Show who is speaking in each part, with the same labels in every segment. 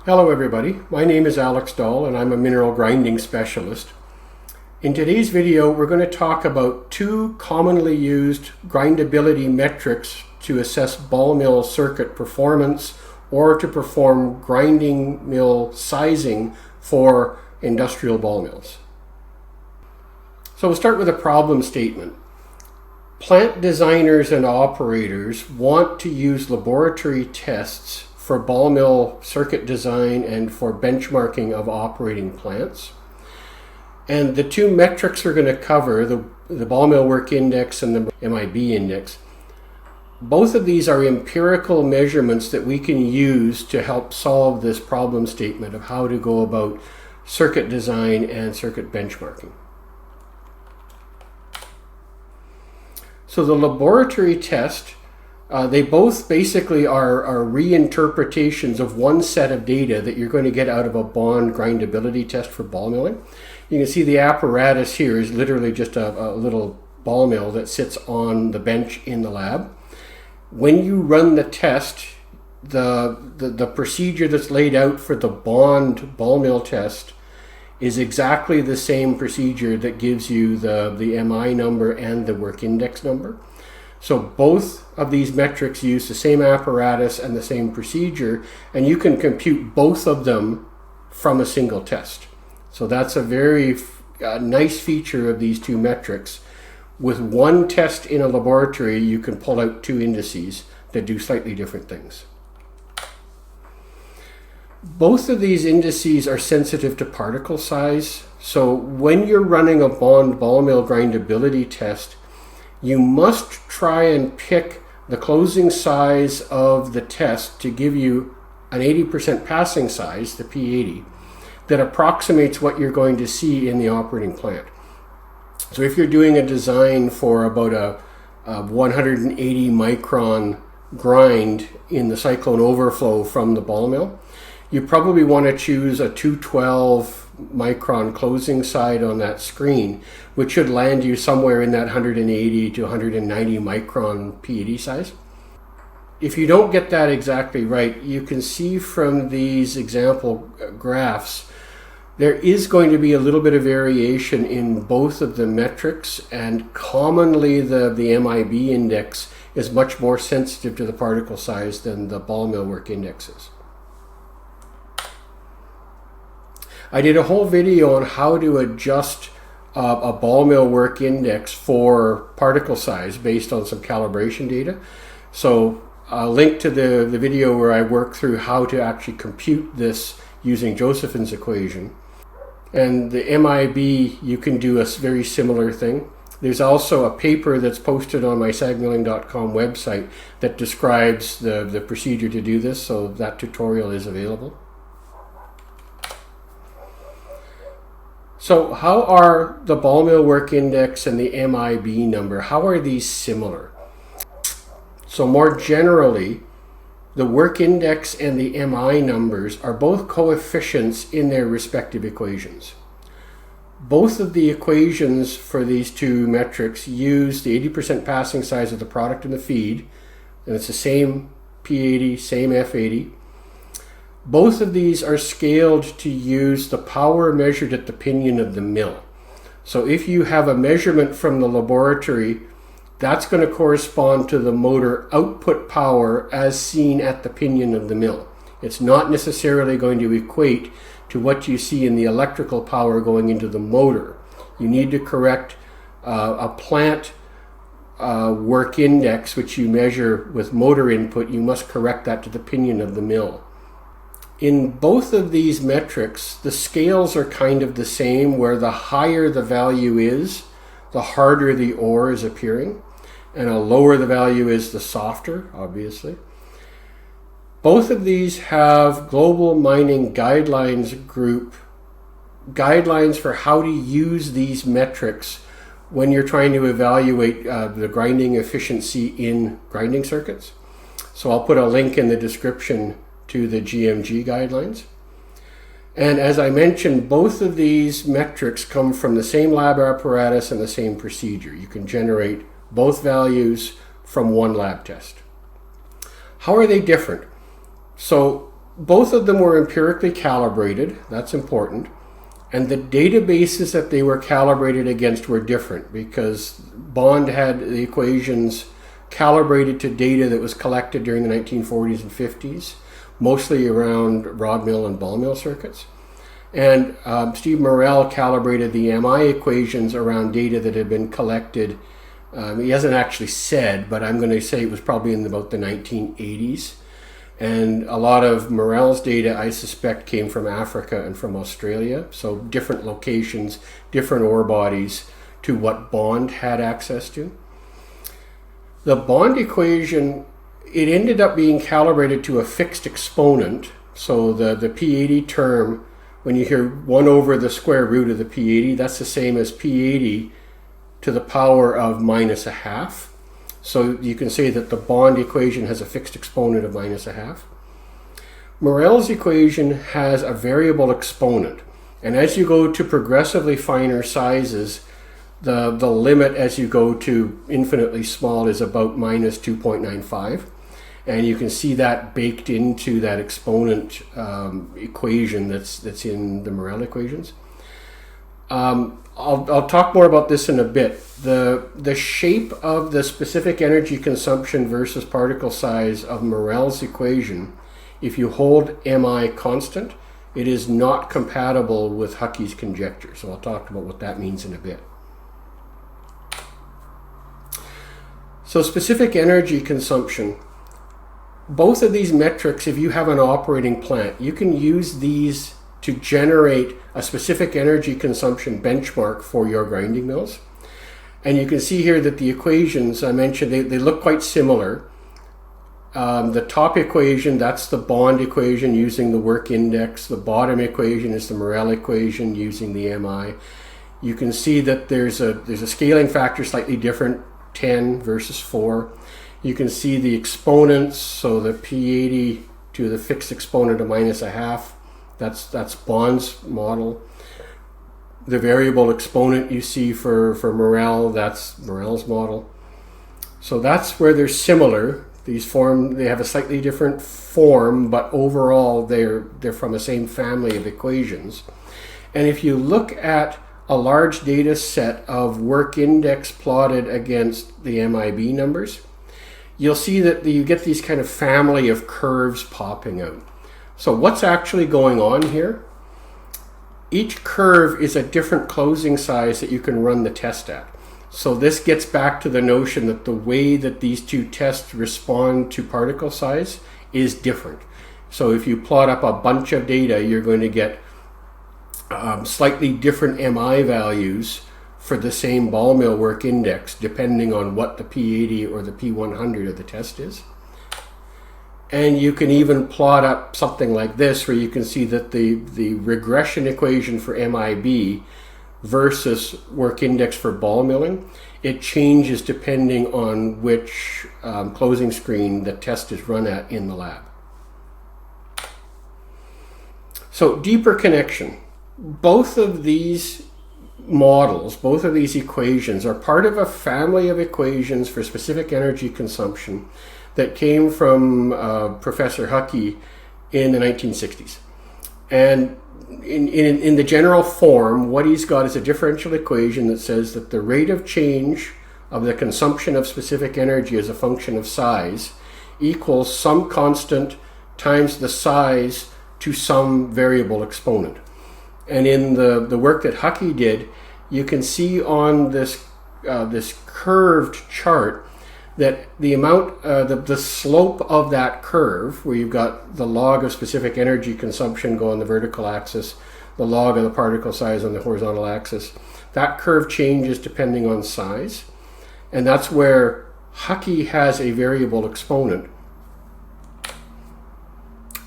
Speaker 1: Hello everybody, my name is Alex Dahl and I'm a mineral grinding specialist. In today's video we're going to talk about two commonly used grindability metrics to assess ball mill circuit performance or to perform grinding mill sizing for industrial ball mills. So we'll start with a problem statement. Plant designers and operators want to use laboratory tests for ball mill circuit design and for benchmarking of operating plants. And the two metrics we're going to cover, the ball mill work index and the MIB index, both of these are empirical measurements that we can use to help solve this problem statement of how to go about circuit design and circuit benchmarking. So the laboratory test, they both basically are reinterpretations of one set of data that you're going to get out of a bond grindability test for ball milling. You can see the apparatus here is literally just a little ball mill that sits on the bench in the lab. When you run the test, the procedure that's laid out for the bond ball mill test is exactly the same procedure that gives you the MI number and the work index number. So both of these metrics use the same apparatus and the same procedure, and you can compute both of them from a single test. So that's a very nice feature of these two metrics. With one test in a laboratory, you can pull out two indices that do slightly different things. Both of these indices are sensitive to particle size. So when you're running a bond ball mill grindability test, you must try and pick the closing size of the test to give you an 80% passing size, the P80, that approximates what you're going to see in the operating plant. So if you're doing a design for about a 180 micron grind in the cyclone overflow from the ball mill, you probably want to choose a 212 micron closing side on that screen, which should land you somewhere in that 180 to 190 micron P80 size. If you don't get that exactly right, you can see from these example graphs, there is going to be a little bit of variation in both of the metrics, and commonly the MIB index is much more sensitive to the particle size than the ball mill work index is. I did a whole video on how to adjust a ball mill work index for particle size based on some calibration data. So I'll link to the video where I work through how to actually compute this using Josephin's equation. And the MIB, you can do a very similar thing. There's also a paper that's posted on my sagmilling.com website that describes the procedure to do this, so that tutorial is available. So how are the ball mill work index and the MIB number, how are these similar? So more generally, the work index and the MI numbers are both coefficients in their respective equations. Both of the equations for these two metrics use the 80% passing size of the product in the feed, and it's the same P80, same F80. Both of these are scaled to use the power measured at the pinion of the mill. So if you have a measurement from the laboratory, that's going to correspond to the motor output power as seen at the pinion of the mill. It's not necessarily going to equate to what you see in the electrical power going into the motor. You need to correct a plant work index, which you measure with motor input. You must correct that to the pinion of the mill. In both of these metrics, the scales are kind of the same, where the higher the value is, the harder the ore is appearing, and the lower the value is, the softer, obviously. Both of these have Global Mining Guidelines Group guidelines for how to use these metrics when you're trying to evaluate the grinding efficiency in grinding circuits. So I'll put a link in the description to the GMG guidelines. And as I mentioned, both of these metrics come from the same lab apparatus and the same procedure. You can generate both values from one lab test. How are they different? So both of them were empirically calibrated. That's important. And the databases that they were calibrated against were different because Bond had the equations calibrated to data that was collected during the 1940s and 50s, mostly around rod mill and ball mill circuits. And Steve Morrell calibrated the MI equations around data that had been collected. He hasn't actually said, but I'm going to say it was probably in about the 1980s. And a lot of Morrell's data, I suspect, came from Africa and from Australia. So different locations, different ore bodies to what Bond had access to. The Bond equation, it ended up being calibrated to a fixed exponent. So the P80 term, when you hear 1 over the square root of the P80, that's the same as P80 to the power of minus a half. So you can say that the Bond equation has a fixed exponent of minus a half. Morrell's equation has a variable exponent. And as you go to progressively finer sizes, the limit as you go to infinitely small is about minus 2.95. And you can see that baked into that exponent equation that's in the Morrell equations. I'll talk more about this in a bit. The shape of the specific energy consumption versus particle size of Morrell's equation, if you hold MI constant, it is not compatible with Hukki's conjecture. So I'll talk about what that means in a bit. So specific energy consumption, both of these metrics, if you have an operating plant, you can use these to generate a specific energy consumption benchmark for your grinding mills. And you can see here that the equations I mentioned, they look quite similar. The top equation, that's the Bond equation using the work index. The bottom equation is the Morrell equation using the MI. You can see that there's a scaling factor slightly different, 10 versus 4. You can see the exponents, so the P80 to the fixed exponent of minus a half. That's Bond's model. The variable exponent you see for Morrell, that's Morrell's model. So that's where they're similar. They have a slightly different form, but overall they're from the same family of equations. And if you look at a large data set of work index plotted against the MIB numbers, you'll see that you get these kind of family of curves popping out. So what's actually going on here? Each curve is a different closing size that you can run the test at. So this gets back to the notion that the way that these two tests respond to particle size is different. So if you plot up a bunch of data, you're going to get slightly different MI values for the same ball mill work index, depending on what the P80 or the P100 of the test is. And you can even plot up something like this, where you can see that the regression equation for MIB versus work index for ball milling, it changes depending on which closing screen the test is run at in the lab. So deeper connection. Both of these models, both of these equations are part of a family of equations for specific energy consumption that came from Professor Hukki in the 1960s. And in the general form, what he's got is a differential equation that says that the rate of change of the consumption of specific energy as a function of size equals some constant times the size to some variable exponent. And in the work that Hukki did, you can see on this curved chart that the amount, the slope of that curve, where you've got the log of specific energy consumption go on the vertical axis, the log of the particle size on the horizontal axis, that curve changes depending on size. And that's where Hukki has a variable exponent.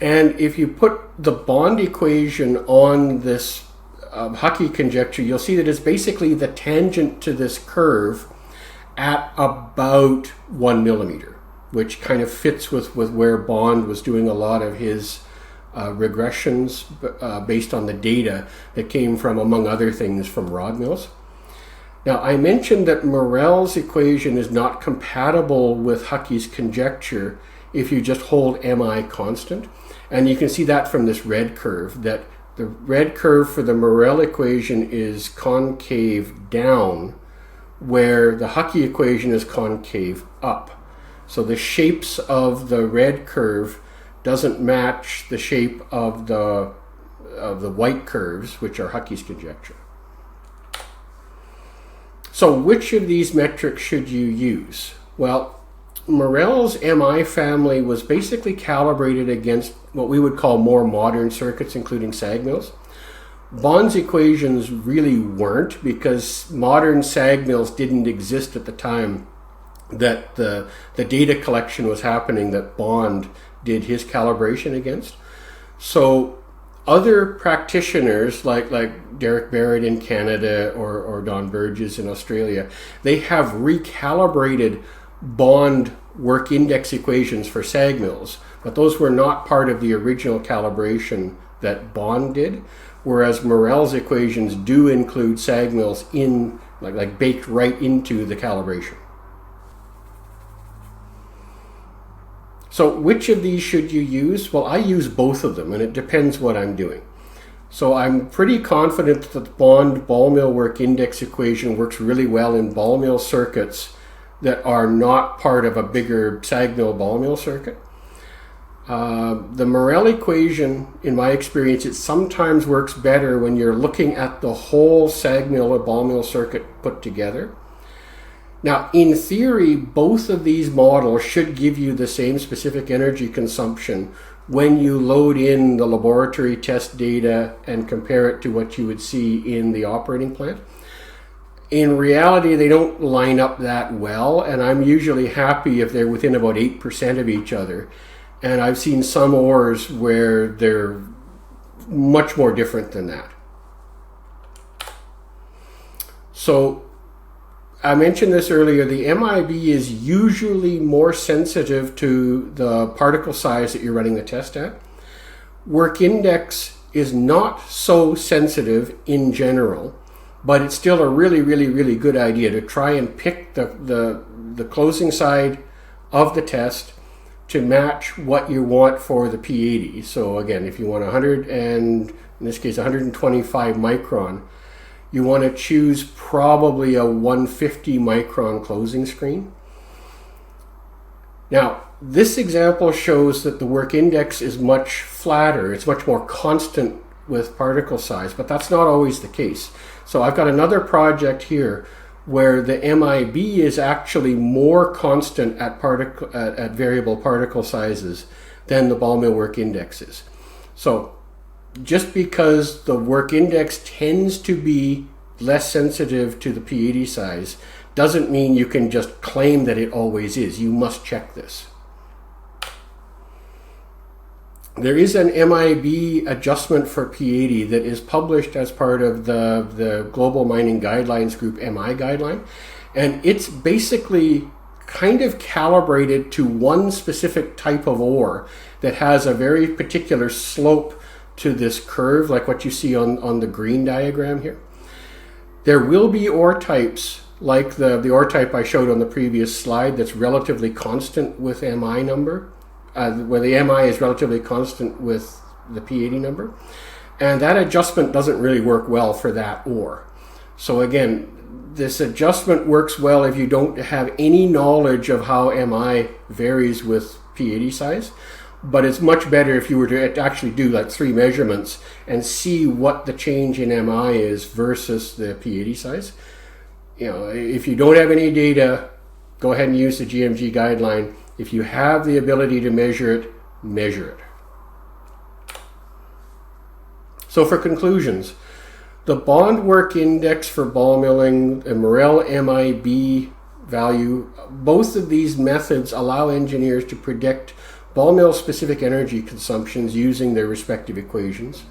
Speaker 1: And if you put the Bond equation on this Hukki conjecture, you'll see that it's basically the tangent to this curve at about 1 millimeter, which kind of fits with where Bond was doing a lot of his regressions based on the data that came from, among other things, from rod mills. Now, I mentioned that Morrell's equation is not compatible with Hukki's conjecture if you just hold MI constant. And you can see that from this red curve, that the red curve for the Morrell equation is concave down, where the Hukki equation is concave up. So the shapes of the red curve doesn't match the shape of the white curves, which are Hukki's conjecture. So which of these metrics should you use? Well, Morrell's MI family was basically calibrated against what we would call more modern circuits, including sag mills. Bond's equations really weren't, because modern sag mills didn't exist at the time that the data collection was happening that Bond did his calibration against. So other practitioners like Derek Barrett in Canada or Don Burgess in Australia, they have recalibrated Bond work index equations for sag mills, but those were not part of the original calibration that Bond did, whereas Morrell's equations do include sag mills in like baked right into the calibration. So which of these should you use? Well, I use both of them, and it depends what I'm doing. So I'm pretty confident that the Bond ball mill work index equation works really well in ball mill circuits that are not part of a bigger sag mill ball mill circuit. The Morrell equation, in my experience, it sometimes works better when you're looking at the whole sag mill or ball mill circuit put together. Now, in theory, both of these models should give you the same specific energy consumption when you load in the laboratory test data and compare it to what you would see in the operating plant. In reality, they don't line up that well, and I'm usually happy if they're within about 8% of each other. And I've seen some ores where they're much more different than that. So I mentioned this earlier, the MIB is usually more sensitive to the particle size that you're running the test at. Work index is not so sensitive in general, but it's still a really, really, really good idea to try and pick the closing side of the test to match what you want for the P80. So again, if you want 100 and in this case 125 micron, you want to choose probably a 150 micron closing screen. Now, this example shows that the work index is much flatter. It's much more constant with particle size, but that's not always the case. So I've got another project here where the MIB is actually more constant at variable particle sizes than the ball mill work index is. So just because the work index tends to be less sensitive to the P80 size doesn't mean you can just claim that it always is. You must check this. There is an MIB adjustment for P80 that is published as part of the Global Mining Guidelines Group MI guideline, and it's basically kind of calibrated to one specific type of ore that has a very particular slope to this curve, like what you see on the green diagram here. There will be ore types like the ore type I showed on the previous slide that's relatively constant with MI number, where the MI is relatively constant with the P80 number, and that adjustment doesn't really work well for that ore. So again, this adjustment works well if you don't have any knowledge of how MI varies with P80 size, but it's much better if you were to actually do like 3 measurements and see what the change in MI is versus the P80 size. You know, if you don't have any data, go ahead and use the GMG guideline. If you have the ability to measure it, measure it. So for conclusions, the bond work index for ball milling and Morrell MIB value, both of these methods allow engineers to predict ball mill specific energy consumptions using their respective equations.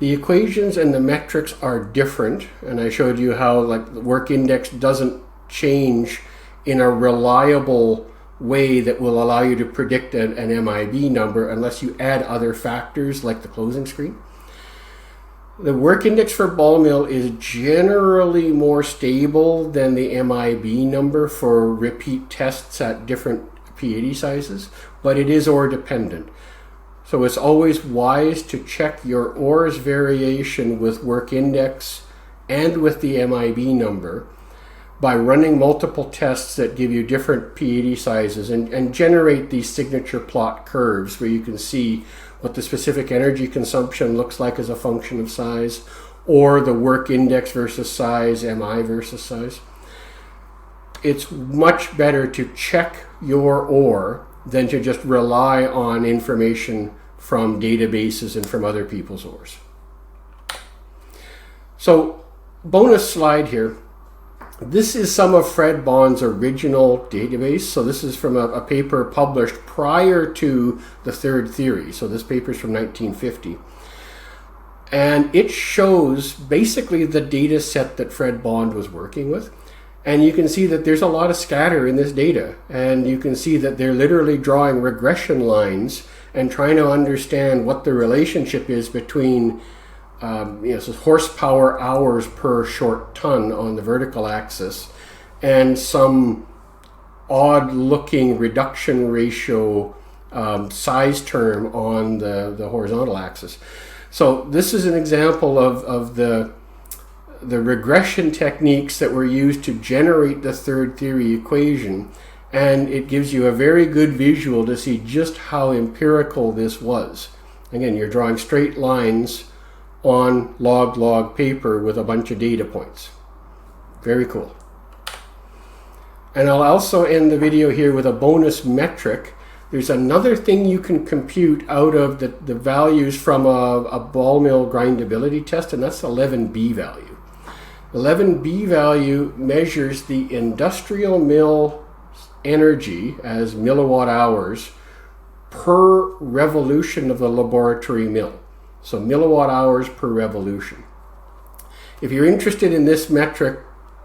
Speaker 1: The equations and the metrics are different, and I showed you how like the work index doesn't change in a reliable way that will allow you to predict an MIB number unless you add other factors like the closing screen. The work index for ball mill is generally more stable than the MIB number for repeat tests at different P80 sizes, but it is ore dependent. So it's always wise to check your ore's variation with work index and with the MIB number by running multiple tests that give you different P80 sizes and generate these signature plot curves where you can see what the specific energy consumption looks like as a function of size, or the work index versus size, MI versus size. It's much better to check your ore than to just rely on information from databases and from other people's ores. So, bonus slide here. This is some of Fred Bond's original database. So this is from a paper published prior to the third theory. So this paper is from 1950. And it shows basically the data set that Fred Bond was working with. And you can see that there's a lot of scatter in this data. And you can see that they're literally drawing regression lines and trying to understand what the relationship is between so horsepower hours per short ton on the vertical axis and some odd looking reduction ratio size term on the horizontal axis. So this is an example of the regression techniques that were used to generate the third theory equation, and it gives you a very good visual to see just how empirical this was. Again, you're drawing straight lines on log paper with a bunch of data points. Very cool. And I'll also end the video here with a bonus metric. There's another thing you can compute out of the values from a ball mill grindability test, and that's the 11B value. 11B value measures the industrial mill energy as milliwatt hours per revolution of the laboratory mill. So milliwatt hours per revolution. If you're interested in this metric,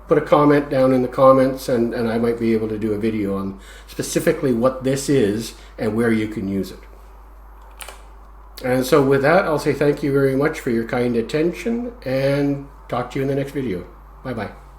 Speaker 1: put a comment down in the comments and I might be able to do a video on specifically what this is and where you can use it. And so with that, I'll say thank you very much for your kind attention and talk to you in the next video. Bye-bye.